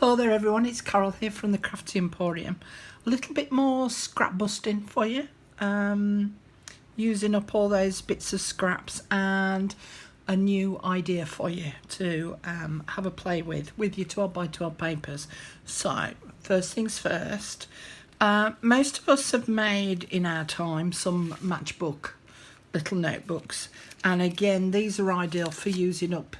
Hello there everyone, it's Carol here from the Crafty Emporium. A little bit more scrap busting for you, using up all those bits of scraps and a new idea for you to have a play with your 12x12 papers. So first things first, most of us have made in our time some matchbook little notebooks, and again these are ideal for using up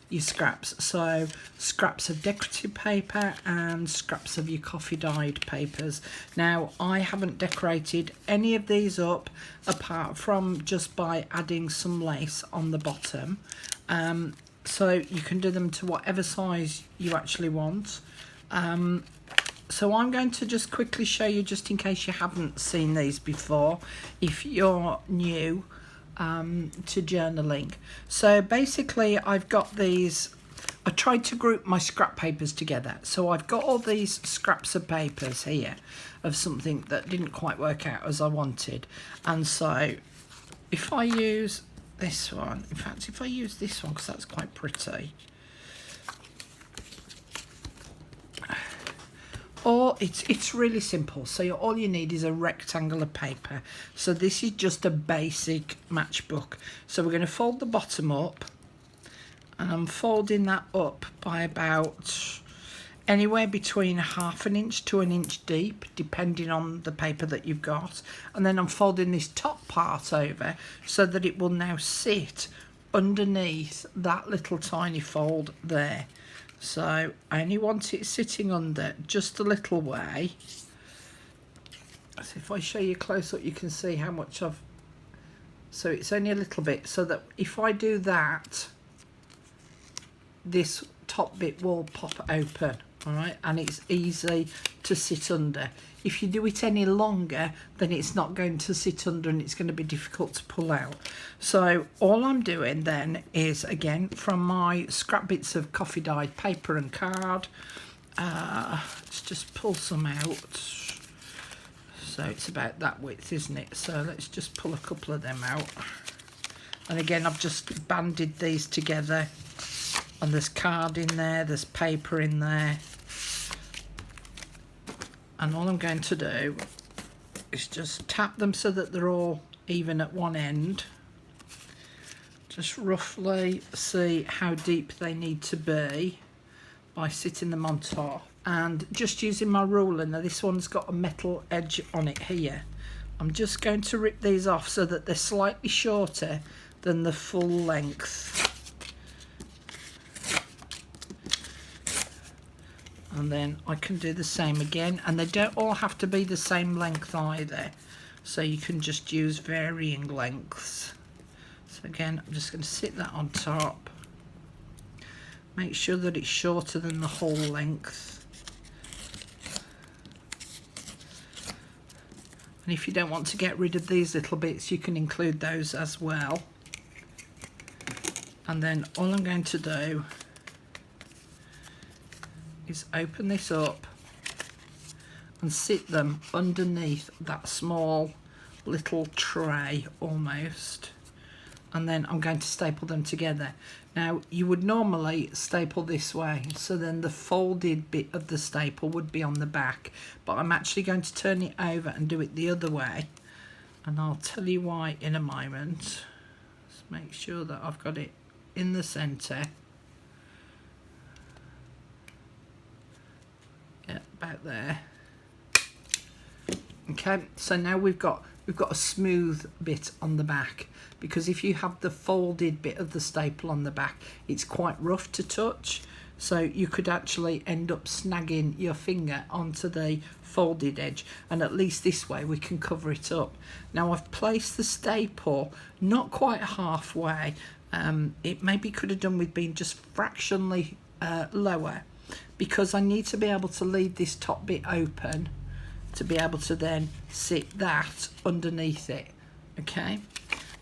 your scraps. So scraps of decorative paper and scraps of your coffee dyed papers. Now I haven't decorated any of these up apart from just by adding some lace on the bottom, so you can do them to whatever size you actually want. So I'm going to just quickly show you, just in case you haven't seen these before, if you're new to journaling. So basically I've got these, I tried to group my scrap papers together. So I've got all these scraps of papers here of something that didn't quite work out as I wanted. And so if I use this one, in fact if I use this one because that's quite pretty, or it's really simple. So all you need is a rectangle of paper. So this is just a basic matchbook. So we're going to fold the bottom up, and I'm folding that up by about anywhere between 1/2 inch to 1 inch deep, depending on the paper that you've got. And then I'm folding this top part over so that it will now sit underneath that little tiny fold there. So I only want it sitting under just a little way. So if I show you close up, you can see how much I've, so it's only a little bit, so that if I do that, this top bit will pop open, all right, and it's easy to sit under. If you do it any longer, then it's not going to sit under and it's going to be difficult to pull out. So all I'm doing then is, again, from my scrap bits of coffee dyed paper and card, let's just pull some out. So it's about that width, isn't it? So let's just pull a couple of them out. And again, I've just banded these together, and there's card in there, there's paper in there. And all I'm going to do is just tap them so that they're all even at one end. Just roughly see how deep they need to be by sitting them on top. And just using my ruler, now this one's got a metal edge on it here. I'm just going to rip these off so that they're slightly shorter than the full length. And then I can do the same again, and they don't all have to be the same length either, so you can just use varying lengths. So again, I'm just going to sit that on top, make sure that it's shorter than the whole length. And if you don't want to get rid of these little bits, you can include those as well. And then all I'm going to do is open this up and sit them underneath that small little tray almost, and then I'm going to staple them together. Now you would normally staple this way, so then the folded bit of the staple would be on the back, but I'm actually going to turn it over and do it the other way, and I'll tell you why in a moment. Just make sure that I've got it in the center. Yeah, about there. Okay, so now we've got a smooth bit on the back, because if you have the folded bit of the staple on the back, it's quite rough to touch, so you could actually end up snagging your finger onto the folded edge, and at least this way we can cover it up. Now I've placed the staple not quite halfway. It maybe could have done with being just fractionally lower, because I need to be able to leave this top bit open to be able to then sit that underneath it, okay?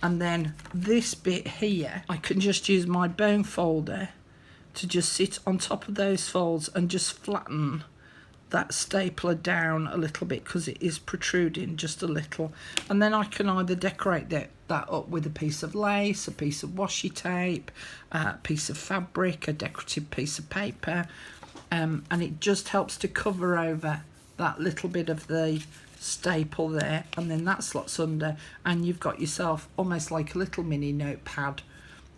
And then this bit here, I can just use my bone folder to just sit on top of those folds and just flatten that stapler down a little bit, because it is protruding just a little. And then I can either decorate that up with a piece of lace, a piece of washi tape, a piece of fabric, a decorative piece of paper, and it just helps to cover over that little bit of the staple there, and then that slots under, and you've got yourself almost like a little mini notepad,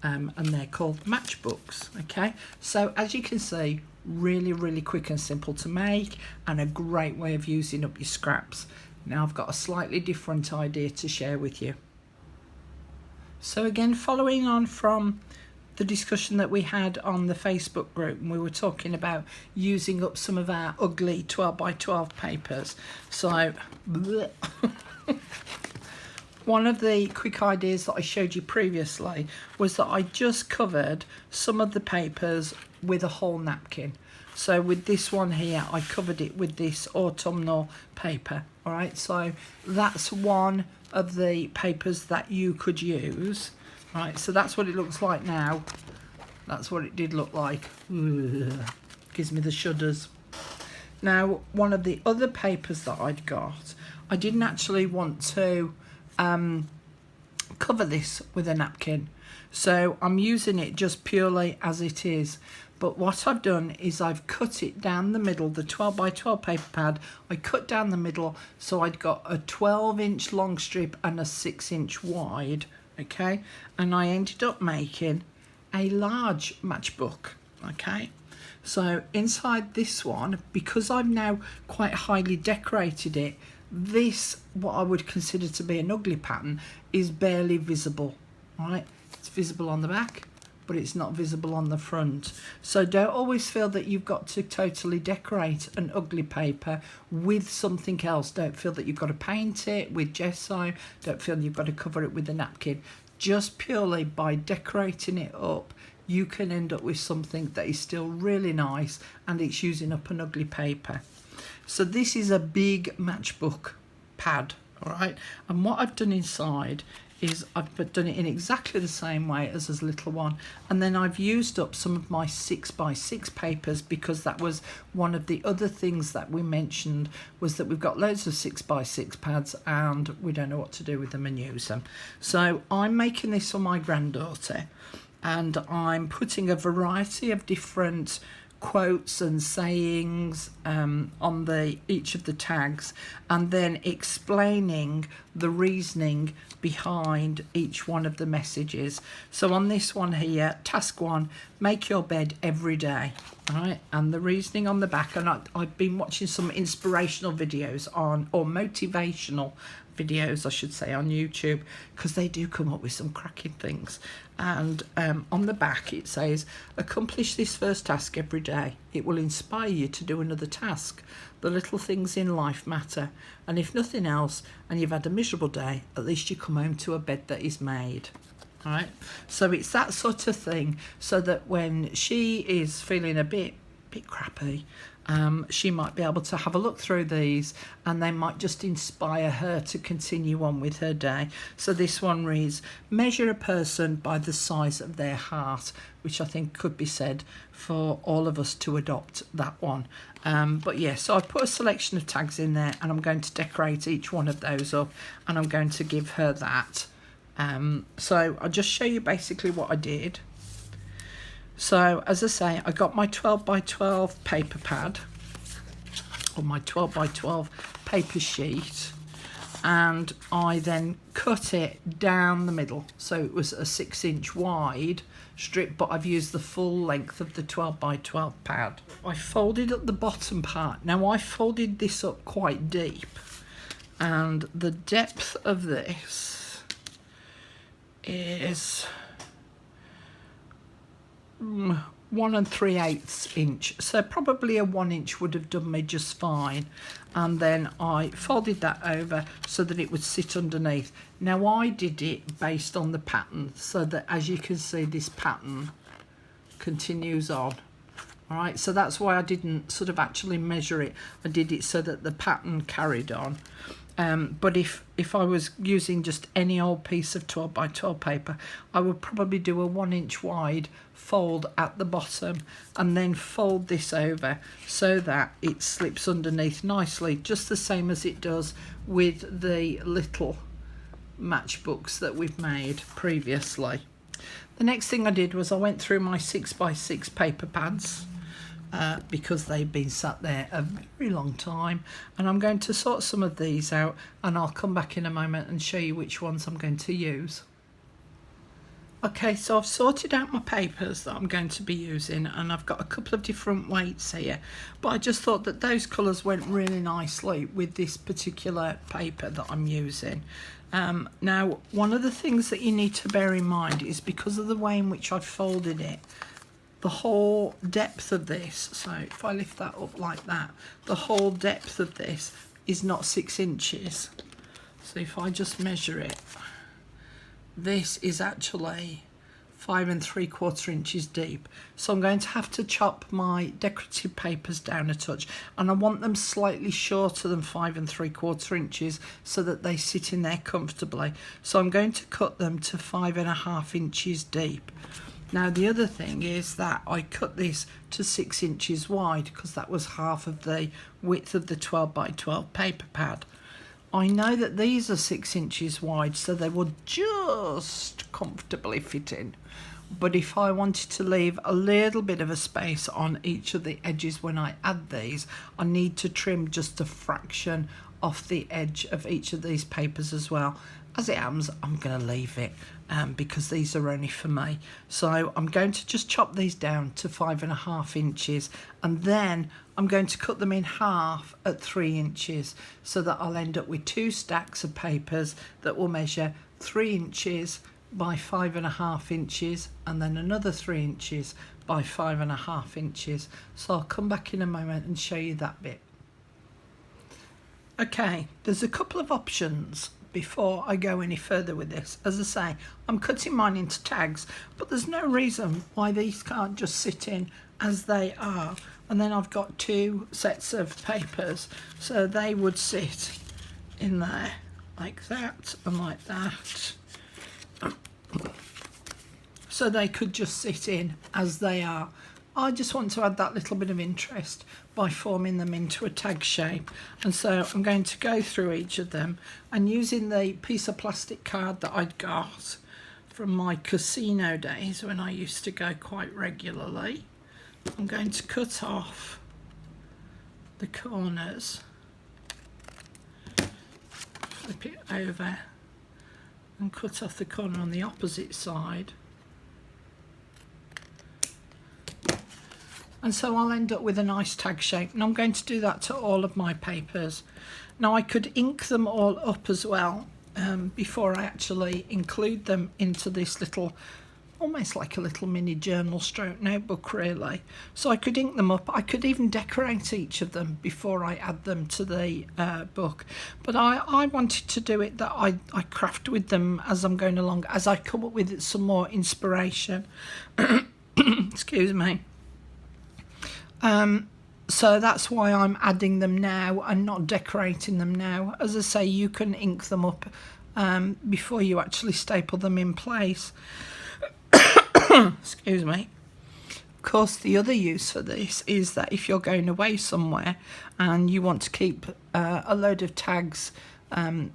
and they're called matchbooks. Okay, so as you can see, really quick and simple to make, and a great way of using up your scraps. Now I've got a slightly different idea to share with you. So again, following on from the discussion that we had on the Facebook group, and we were talking about using up some of our ugly 12 by 12 papers. So one of the quick ideas that I showed you previously was that I just covered some of the papers with a whole napkin. So with this one here, I covered it with this autumnal paper. All right, so that's one of the papers that you could use. Right, so that's what it looks like now. That's what it did look like. Ugh, gives me the shudders. Now, one of the other papers that I'd got, I didn't actually want to cover this with a napkin, so I'm using it just purely as it is. But what I've done is I've cut it down the middle, the 12 by 12 paper pad, I cut down the middle, so I'd got a 12-inch long strip and a 6-inch wide, okay? And I ended up making a large matchbook, okay? So inside this one, because I've now quite highly decorated it, this, what I would consider to be an ugly pattern, is barely visible, right? It's visible on the back, but it's not visible on the front. So don't always feel that you've got to totally decorate an ugly paper with something else. Don't feel that you've got to paint it with gesso. Don't feel you've got to cover it with a napkin. Just purely by decorating it up, you can end up with something that is still really nice, and it's using up an ugly paper. So this is a big matchbook pad, all right? And what I've done inside is I've done it in exactly the same way as this little one, and then I've used up some of my 6 by 6 papers, because that was one of the other things that we mentioned, was that we've got loads of 6 by 6 pads and we don't know what to do with them and use them. So I'm making this for my granddaughter, and I'm putting a variety of different quotes and sayings on each of the tags, and then explaining the reasoning behind each one of the messages. So on this one here, task 1, make your bed every day. All right, and the reasoning on the back, and I've been watching some inspirational videos on, or motivational videos I should say, on YouTube, because they do come up with some cracking things. And on the back it says, accomplish this first task every day. It will inspire you to do another task. The little things in life matter, and if nothing else and you've had a miserable day, at least you come home to a bed that is made. All right, so it's that sort of thing, so that when she is feeling a bit crappy, she might be able to have a look through these, and they might just inspire her to continue on with her day. So this one reads, measure a person by the size of their heart, which I think could be said for all of us to adopt that one. But yeah, so I've put a selection of tags in there, and I'm going to decorate each one of those up, and I'm going to give her that. So I'll just show you basically what I did. So as I say, I got my 12 by 12 paper pad, or my 12 by 12 paper sheet, and I then cut it down the middle. So it was a 6-inch wide strip, but I've used the full length of the 12 by 12 pad. I folded up the bottom part. Now I folded this up quite deep, and the depth of this is 1 3/8 inch, so probably a 1 inch would have done me just fine. And then I folded that over so that it would sit underneath. Now I did it based on the pattern, so that as you can see, this pattern continues on. All right, so that's why I didn't sort of actually measure it. I did it so that the pattern carried on. But if I was using just any old piece of 12 by 12 paper, I would probably do a 1 inch wide fold at the bottom, and then fold this over so that it slips underneath nicely, just the same as it does with the little matchbooks that we've made previously. The next thing I did was I went through my 6 by 6 paper pads, because they've been sat there a very long time. And I'm going to sort some of these out, and I'll come back in a moment and show you which ones I'm going to use. Okay, so I've sorted out my papers that I'm going to be using, and I've got a couple of different weights here, but I just thought that those colours went really nicely with this particular paper that I'm using. Now, one of the things that you need to bear in mind is because of the way in which I've folded it, the whole depth of this, so if I lift that up like that, the whole depth of this is not 6 inches. So if I just measure it, this is actually 5 3/4 inches deep. So I'm going to have to chop my decorative papers down a touch, and I want them slightly shorter than 5 3/4 inches so that they sit in there comfortably. So I'm going to cut them to 5 1/2 inches deep. Now the other thing is that I cut this to 6 inches wide because that was half of the width of the 12 by 12 paper pad. I know that these are 6 inches wide, so they will just comfortably fit in. But if I wanted to leave a little bit of a space on each of the edges when I add these, I need to trim just a fraction off the edge of each of these papers as well. As it happens, I'm going to leave it because these are only for me. So I'm going to just chop these down to 5 1/2 inches, and then I'm going to cut them in half at 3 inches so that I'll end up with 2 stacks of papers that will measure 3 inches by 5 1/2 inches, and then another 3 inches by 5 1/2 inches. So I'll come back in a moment and show you that bit. Okay, there's a couple of options before I go any further with this. As I say, I'm cutting mine into tags, but there's no reason why these can't just sit in as they are. And then I've got 2 sets of papers, so they would sit in there like that and like that. So they could just sit in as they are. I just want to add that little bit of interest by forming them into a tag shape. And so I'm going to go through each of them, and using the piece of plastic card that I'd got from my casino days when I used to go quite regularly, I'm going to cut off the corners, flip it over and cut off the corner on the opposite side. And so I'll end up with a nice tag shape, and I'm going to do that to all of my papers. Now I could ink them all up as well before I actually include them into this little, almost like a little mini journal stroke notebook really. So I could ink them up. I could even decorate each of them before I add them to the book. But I wanted to do it that I craft with them as I'm going along, as I come up with some more inspiration. Excuse me. So that's why I'm adding them now and not decorating them now. As I say, you can ink them up before you actually staple them in place. Excuse me. Of course, the other use for this is that if you're going away somewhere and you want to keep a load of tags in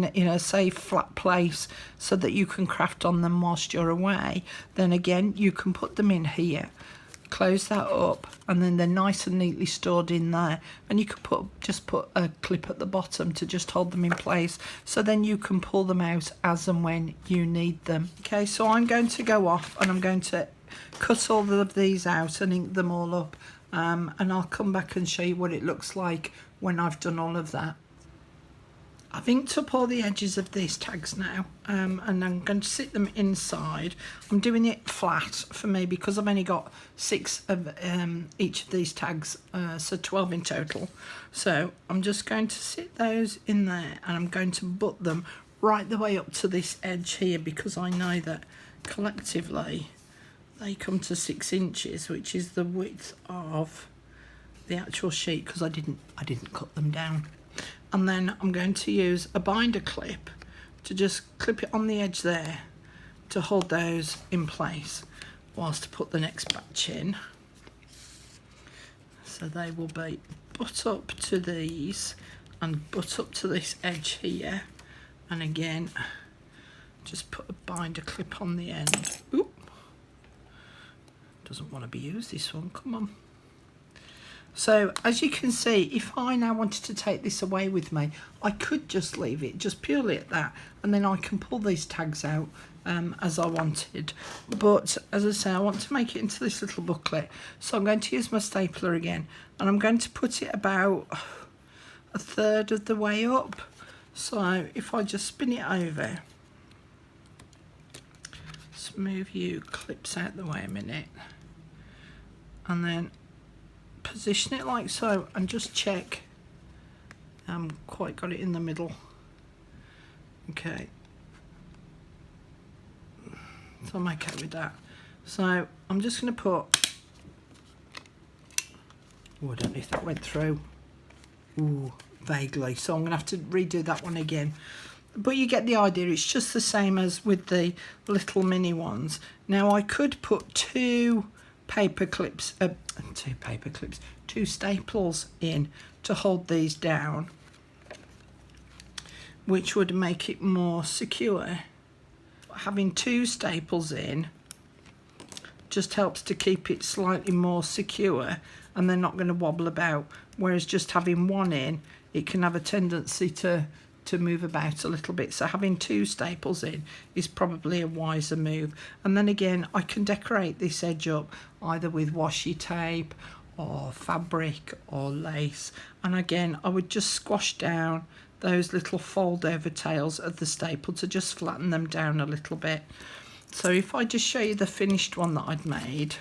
a safe, flat place so that you can craft on them whilst you're away, then again, you can put them in here. Close that up, and then they're nice and neatly stored in there, and you could just put a clip at the bottom to just hold them in place, so then you can pull them out as and when you need them. Okay, so I'm going to go off and I'm going to cut all of these out and ink them all up, and I'll come back and show you what it looks like when I've done all of that. I've inked up all the edges of these tags now, and I'm going to sit them inside. I'm doing it flat for me because I've only got 6 of each of these tags, so 12 in total. So I'm just going to sit those in there, and I'm going to butt them right the way up to this edge here, because I know that collectively they come to 6 inches, which is the width of the actual sheet, because I didn't cut them down. And then I'm going to use a binder clip to just clip it on the edge there to hold those in place whilst I put the next batch in. So they will be butt up to these and butt up to this edge here. And again, just put a binder clip on the end. Oop. Doesn't want to be used, this one, come on. So as you can see, if I now wanted to take this away with me, I could just leave it just purely at that, and then I can pull these tags out as I wanted. But as I say, I want to make it into this little booklet, so I'm going to use my stapler again, and I'm going to put it about a third of the way up. So if I just spin it over, let's move you clips out the way a minute, and then position it like so, and just check quite got it in the middle. Okay, so I'm okay with that. So I'm just going to put, oh, I don't know if that went through. Ooh, vaguely, so I'm going to have to redo that one again. But you get the idea, it's just the same as with the little mini ones. Now I could put two staples in to hold these down, which would make it more secure. Having two staples in just helps to keep it slightly more secure, and they're not going to wobble about, whereas just having one in, it can have a tendency to move about a little bit. So having two staples in is probably a wiser move. And then again, I can decorate this edge up either with washi tape or fabric or lace, and again I would just squash down those little fold over tails of the staple to just flatten them down a little bit. So if I just show you the finished one that I'd made,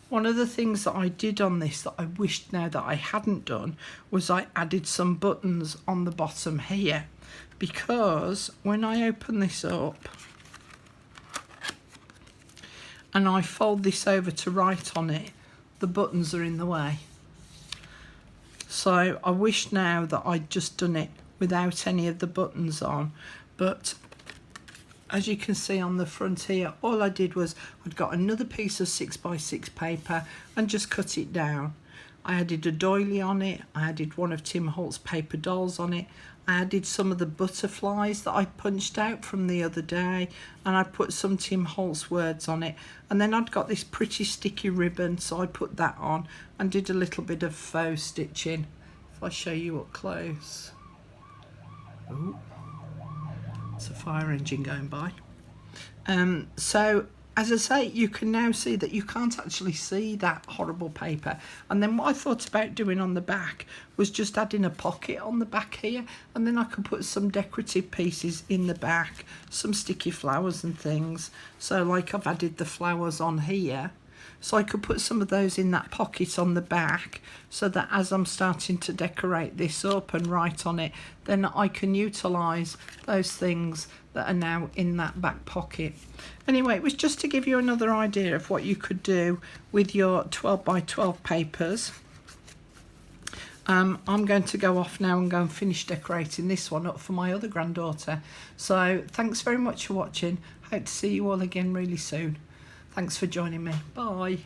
one of the things that I did on this that I wished now that I hadn't done was I added some buttons on the bottom here, because when I open this up and I fold this over to write on it, the buttons are in the way. So I wish now that I'd just done it without any of the buttons on, but as you can see on the front here, all I did was I'd got another piece of 6x6 paper and just cut it down. I added a doily on it, I added one of Tim Holt's paper dolls on it, I added some of the butterflies that I punched out from the other day, and I put some Tim Holt's words on it, and then I'd got this pretty sticky ribbon, so I put that on and did a little bit of faux stitching. If I show you up close. Ooh. It's a fire engine going by. So as I say, you can now see that you can't actually see that horrible paper. And then what I thought about doing on the back was just adding a pocket on the back here, and then I could put some decorative pieces in the back, some sticky flowers and things. So like I've added the flowers on here, so I could put some of those in that pocket on the back, so that as I'm starting to decorate this up and write on it, then I can utilise those things that are now in that back pocket. Anyway, it was just to give you another idea of what you could do with your 12x12 papers. I'm going to go off now and go and finish decorating this one up for my other granddaughter. So thanks very much for watching. Hope to see you all again really soon. Thanks for joining me. Bye.